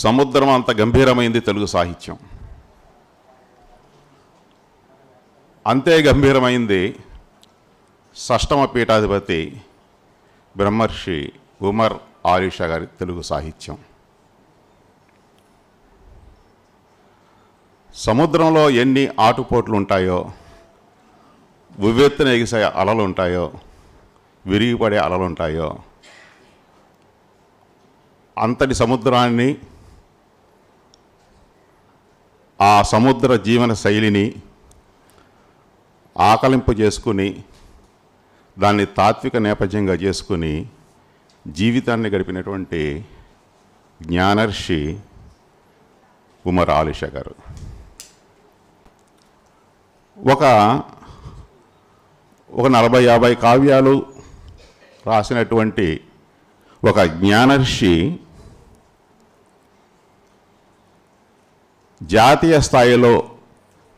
సముద్రం అంత గంభీరమైంది తెలుగు సాహిత్యం. అంతే గంభీరమైంది షష్టమ పీఠాధిపతి బ్రహ్మర్షి ఉమర్ ఆలీ షా గారి తెలుగు సాహిత్యం. సముద్రంలో ఎన్ని ఆటుపోట్లు ఉంటాయో, ఉవ్వెత్తున ఎగిసే అలలు ఉంటాయో, విరిగిపడే అలలు ఉంటాయో, అంతటి సముద్రాన్ని, ఆ సముద్ర జీవన శైలిని ఆకలింపు చేసుకుని దాన్ని తాత్విక నేపథ్యంగా చేసుకుని జీవితాన్ని గడిపినటువంటి జ్ఞానర్షి ఉమర్ ఆలీ షా గారు. ఒక 40-50 కావ్యాలు రాసినటువంటి ఒక జ్ఞానర్షి జాతీయ స్థాయిలో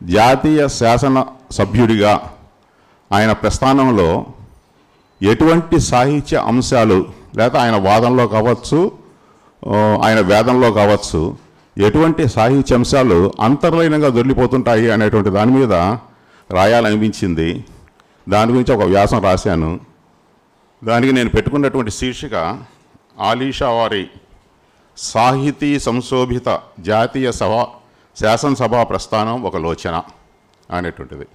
జాతీయ శాసన సభ్యుడిగా ఆయన ప్రస్థానంలో ఎటువంటి సాహిత్య అంశాలు, లేదా ఆయన వాదంలో కావచ్చు, ఆయన వేదంలో కావచ్చు, ఎటువంటి సాహిత్య అంశాలు అంతర్లీనంగా దొరికిపోతుంటాయి అనేటువంటి దాని మీద రాయాలనిపించింది. దాని గురించి ఒక వ్యాసం రాశాను. దానికి నేను పెట్టుకున్నటువంటి శీర్షిక ఆలీ షా వారి సాహితీ సంశోభిత జాతీయ శాసనసభా ప్రస్థానం ఒక లోచన అనేటువంటిది.